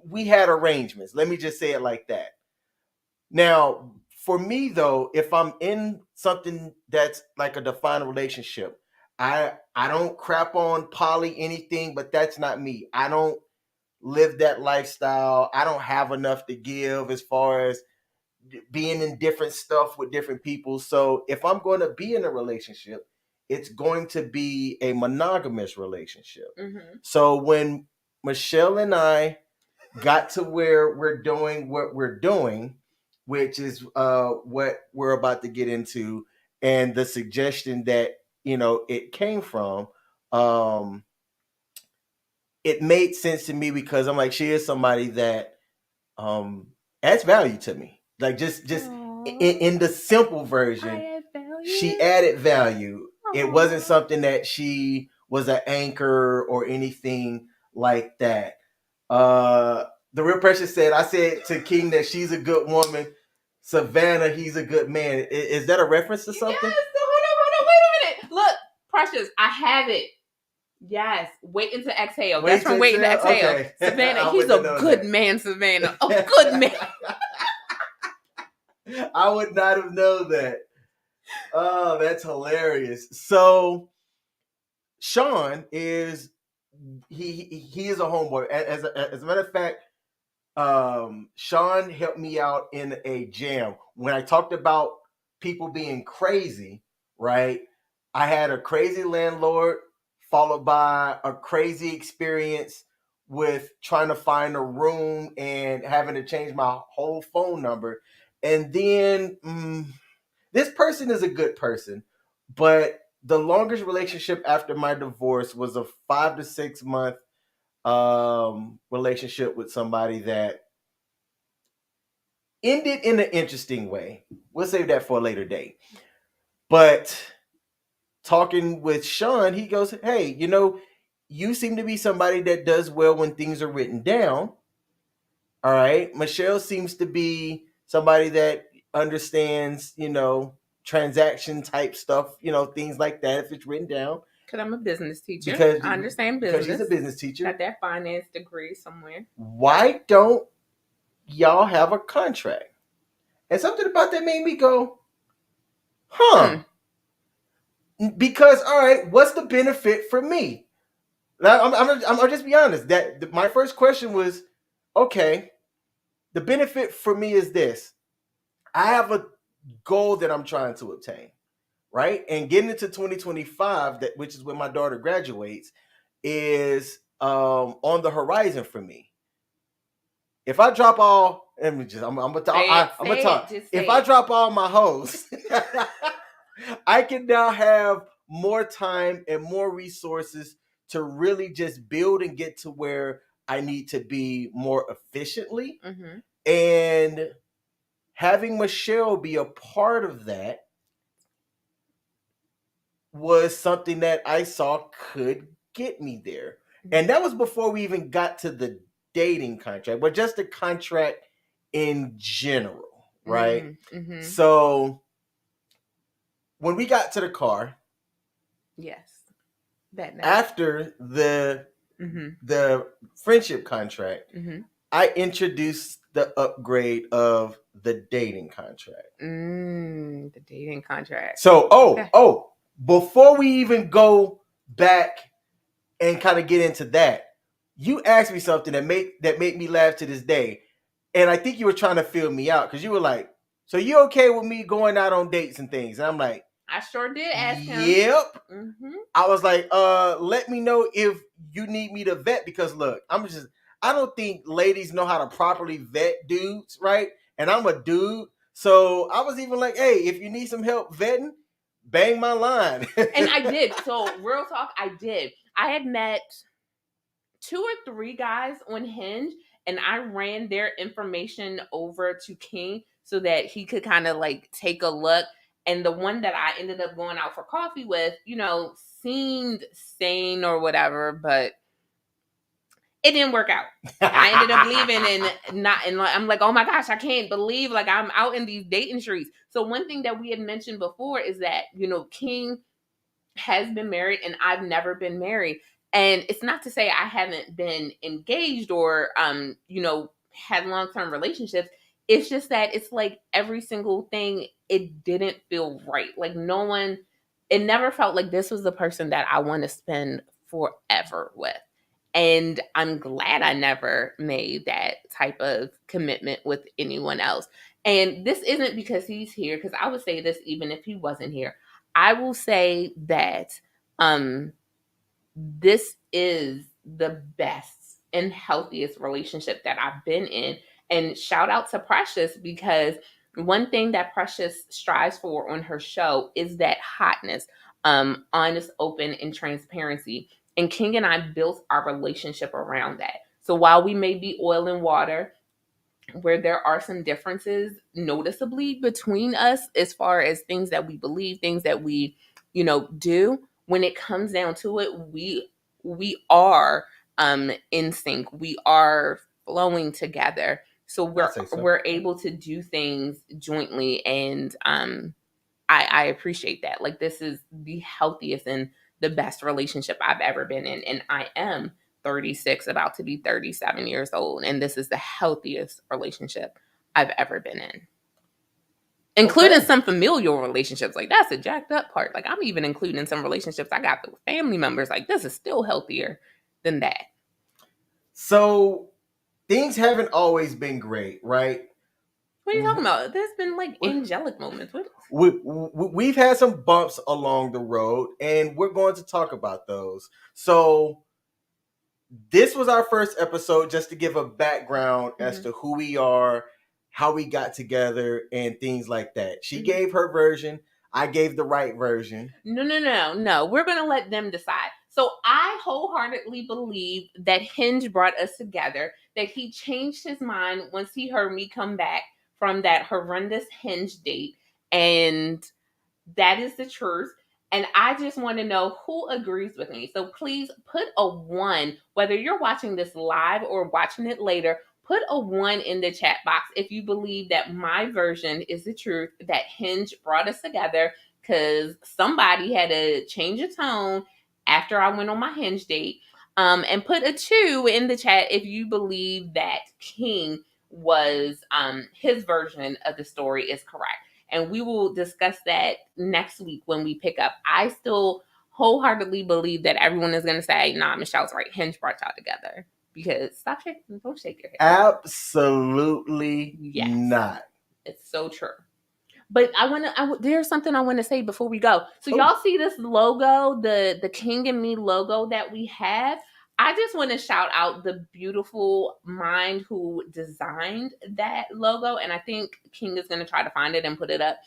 we had arrangements. Let me just say it like that. Now, for me though, if I'm in something that's like a defined relationship, I don't crap on poly anything, but that's not me. I don't live that lifestyle. I don't have enough to give as far as being in different stuff with different people. So if I'm going to be in a relationship, it's going to be a monogamous relationship. Mm-hmm. So when Michelle and I got to where we're doing what we're doing, which is what we're about to get into, and the suggestion that it came from, it made sense to me, because I'm like, she is somebody that adds value to me. Like, just in the simple version, she added value. Aww. It wasn't something that she was an anchor or anything like that. The Real Precious said, I said to King that she's a good woman. Savannah, he's a good man. Is that a reference to something? Yes. Hold on. Wait a minute. Look, Precious, I have it. Yes. Waiting to exhale. That's from Waiting to Exhale. Okay. Savannah, he's a good man, Savannah. A good man. I would not have known that. Oh, that's hilarious. So Sean is he is a homeboy. As a matter of fact, Sean helped me out in a jam when I talked about people being crazy. Right, I had a crazy landlord followed by a crazy experience with trying to find a room and having to change my whole phone number, and then this person is a good person, but the longest relationship after my divorce was a 5 to 6 month relationship with somebody that ended in an interesting way. We'll save that for a later date. But talking with Sean, he goes, hey, you seem to be somebody that does well when things are written down. All right. Michelle seems to be somebody that understands, transaction type stuff, things like that if it's written down. Because I'm a business teacher. Because I understand because she's a business. business teacher. Got that finance degree somewhere. Why don't y'all have a contract? And something about that made me go, huh? Because all right, what's the benefit for me? Now, I'll just be honest. That my first question was, okay, the benefit for me is this: I have a goal that I'm trying to obtain, right? And getting into 2025, which is when my daughter graduates, is on the horizon for me. If I drop all, let me just, I'm gonna talk. If I drop all my hoes, I can now have more time and more resources to really just build and get to where I need to be more efficiently. Mm-hmm. And having Michelle be a part of that was something that I saw could get me there. And that was before we even got to the dating contract, but just the contract in general, right? Mm-hmm. So when we got to the car, yes, that night. After the friendship contract, I introduced the upgrade of the dating contract. The dating contract. So, before we even go back and kind of get into that, you asked me something that made me laugh to this day, and I think you were trying to feel me out because you were like, "So you okay with me going out on dates and things?" And I'm like, I sure did ask him. Yep. I was like, let me know if you need me to vet, because look, I don't think ladies know how to properly vet dudes, right? And I'm a dude. So I was even like, hey, if you need some help vetting, bang my line. And I did. So real talk, I did. I had met 2 or 3 guys on Hinge, and I ran their information over to King so that he could kind of like take a look. And the one that I ended up going out for coffee with, seemed sane or whatever, but it didn't work out. I ended up leaving and I'm like, oh my gosh, I can't believe like I'm out in these dating streets. So one thing that we had mentioned before is that, King has been married and I've never been married. And it's not to say I haven't been engaged or had long-term relationships. It's just that it's like every single thing, it didn't feel right. Like it never felt like this was the person that I want to spend forever with. And I'm glad I never made that type of commitment with anyone else. And this isn't because he's here, because I would say this even if he wasn't here. I will say that this is the best and healthiest relationship that I've been in. And shout out to Precious, because one thing that Precious strives for on her show is that hotness, honest, open, and transparency. And King and I built our relationship around that. So while we may be oil and water, where there are some differences noticeably between us as far as things that we believe, things that we, do, when it comes down to it, we are in sync. We are flowing together. So we're able to do things jointly, and I appreciate that. Like, this is the healthiest and the best relationship I've ever been in. And I am 36, about to be 37 years old. And this is the healthiest relationship I've ever been in. Including some familial relationships. Like, that's the jacked up part. Like, I'm even including some relationships I got with family members. Like, this is still healthier than that. So things haven't always been great, right? What are you talking about? There's been like angelic moments. We've had some bumps along the road, and we're going to talk about those. So this was our first episode, just to give a background as to who we are, how we got together, and things like that. She gave her version. I gave the right version. No. We're going to let them decide. So I wholeheartedly believe that Hinge brought us together, that he changed his mind once he heard me come back from that horrendous Hinge date. And that is the truth. And I just want to know who agrees with me. So please put a 1, whether you're watching this live or watching it later, put a 1 in the chat box if you believe that my version is the truth, that Hinge brought us together because somebody had a change of tone after I went on my Hinge date. And put a 2 in the chat if you believe that King was his version of the story is correct. And we will discuss that next week when we pick up. I still wholeheartedly believe that everyone is going to say, nah, Michelle's right. Hinge brought y'all together. Because stop shaking, don't shake your head. Absolutely not. It's so true. But there's something I want to say before we go. So y'all see this logo, the King and Me logo that we have? I just want to shout out the beautiful mind who designed that logo. And I think King is going to try to find it and put it up.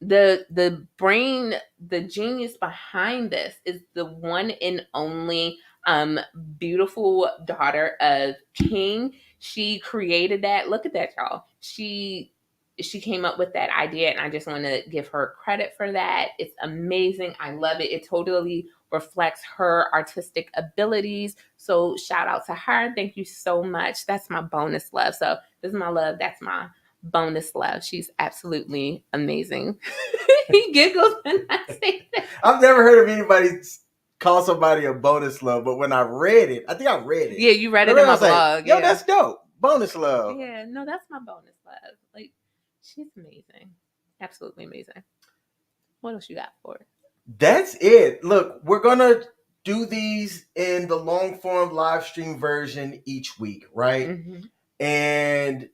The brain, the genius behind this is the one and only beautiful daughter of King. She created that. Look at that, y'all. She came up with that idea, and I just want to give her credit for that. It's amazing. I love it. It totally reflects her artistic abilities. So shout out to her. Thank you so much. That's my bonus love. So this is my love. That's my bonus love. She's absolutely amazing. He giggles when I say that. I've never heard of anybody call somebody a bonus love, but when I read it, I think I read it. Yeah, you read it in my blog. Like, yo, that's dope. Bonus love. Yeah, no, that's my bonus love. Like, she's amazing. Absolutely amazing. What else you got for it? That's it. Look, we're going to do these in the long form live stream version each week, right? Mm-hmm. And,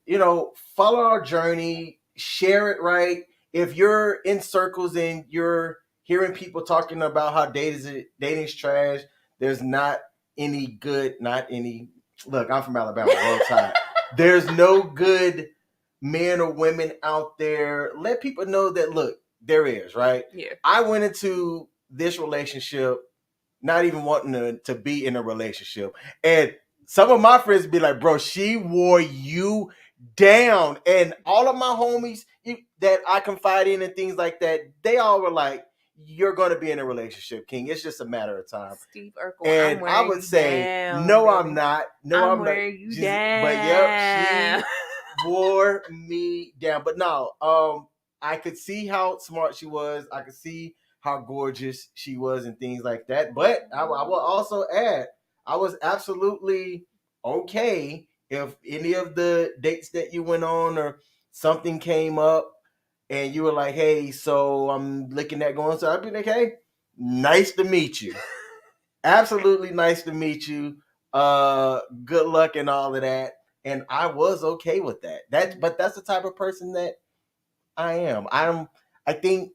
follow our journey, share it, right? If you're in circles and you're hearing people talking about how dating's trash, there's not any good, look, I'm from Alabama, Roll Tide. There's no good men or women out there. Let people know that, look, there is, right? Yeah. I went into this relationship not even wanting to be in a relationship. And some of my friends be like, bro, she wore you down. And all of my homies that I confide in and things like that, they all were like, you're going to be in a relationship, King. It's just a matter of time. Steve Urkel, and I would say, down, no, baby. I'm not. No, I'm not. You down. But yep, she wore me down. But no, I could see how smart she was. I could see how gorgeous she was and things like that. But I will also add, I was absolutely okay if any of the dates that you went on or something came up and you were like, hey, so I'm looking at going, so I'd be like, hey, nice to meet you. Absolutely nice to meet you. Good luck and all of that. And I was okay with that. But that's the type of person that I am. I think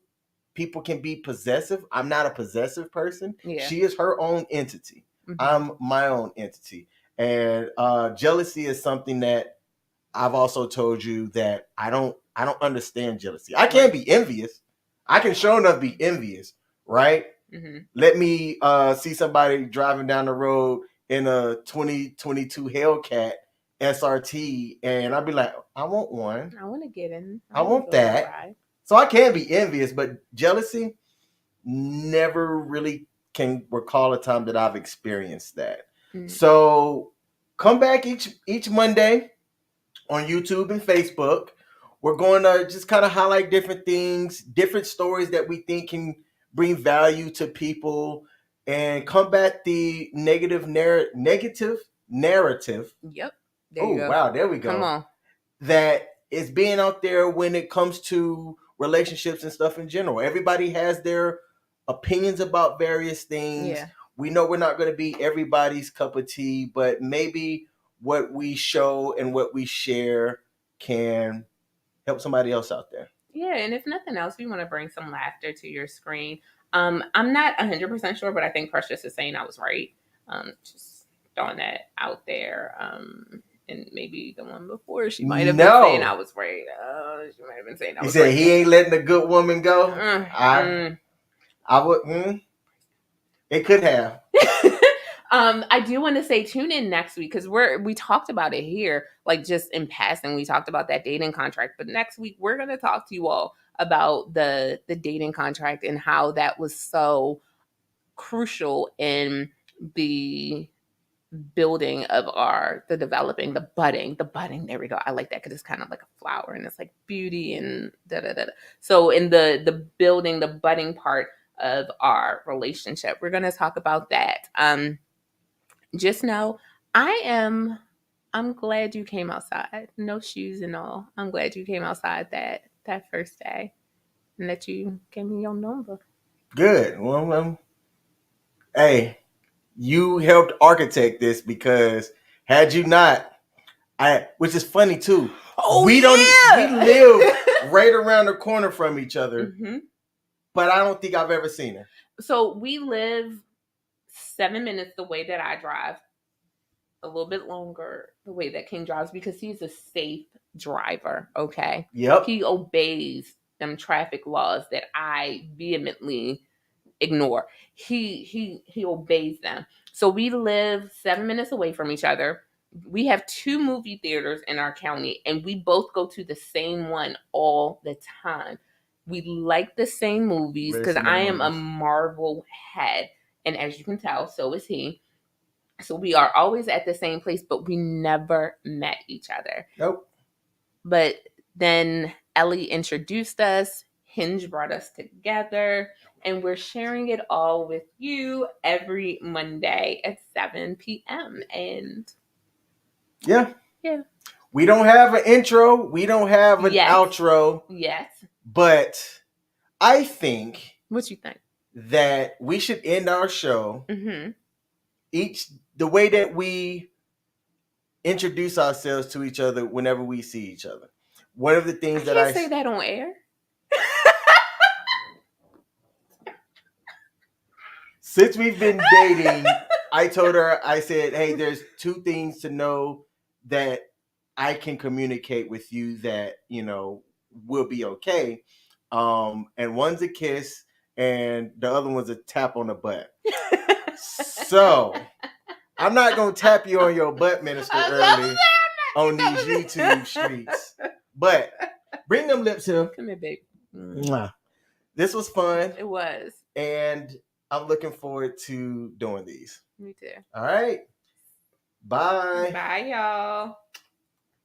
people can be possessive. I'm not a possessive person. Yeah. She is her own entity. Mm-hmm. I'm my own entity. And jealousy is something that I've also told you that I don't understand jealousy. I can't be envious. I can sure enough be envious, right? Mm-hmm. Let me see somebody driving down the road in a 2022 Hellcat SRT, and I'll be like, I want one. I want to get in. I want that. So I can be envious, but jealousy, never really can recall a time that I've experienced that. Mm-hmm. So come back each Monday on YouTube and Facebook. We're going to just kind of highlight different things, different stories that we think can bring value to people and combat the negative narrative. Yep. Oh, wow. There we go. Come on. That is being out there when it comes to relationships and stuff in general. Everybody has their opinions about various things. Yeah. We know we're not going to be everybody's cup of tea, but maybe what we show and what we share can help somebody else out there. Yeah, and if nothing else, we want to bring some laughter to your screen. I'm not 100% sure, but I think Precious is saying I was right. Just throwing that out there. And maybe the one before, she might have been saying I was right. She might have been saying I was right. He said he ain't letting a good woman go. I would. It could have. I do want to say tune in next week because we talked about it here, like just in passing. We talked about that dating contract, but next week we're going to talk to you all about the dating contract and how that was so crucial in the building of the developing, the budding. There we go. I like that because it's kind of like a flower and it's like beauty and da da da. So in the building, the budding part of our relationship. We're going to talk about that. Just know I'm glad you came outside. No shoes and all. I'm glad you came outside that first day and that you gave me your number. Good. Well, hey, you helped architect this because had you not, which is funny too. Oh, we live right around the corner from each other, Mm-hmm. but I don't think I've ever seen her. So we live 7 minutes the way that I drive, a little bit longer the way that King drives because he's a safe driver. Okay. Yep. He obeys them traffic laws that I vehemently ignore. He obeys them. So we live 7 minutes away from each other. We have 2 movie theaters in our county, and we both go to the same one all the time. We like the same movies because I am a Marvel head, and as you can tell, so is he. So we are always at the same place, but we never met each other. Nope. But then Ellie introduced us. Hinge brought us together, and we're sharing it all with you every Monday at 7 p.m. And yeah. We don't have an intro. We don't have an outro. Yes. But I think. What you think? That we should end our show. Mm-hmm. The way that we introduce ourselves to each other whenever we see each other. One of the things I can't say that on air. Since we've been dating, I told her, I said, hey, there's 2 things to know that I can communicate with you that, will be okay. And one's a kiss and the other one's a tap on the butt. So I'm not going to tap you on your butt, Minister Early, on these YouTube streets. But bring them lips here. Come here, babe. Mwah. This was fun. It was. And I'm looking forward to doing these. Me too. All right. Bye. Bye, y'all.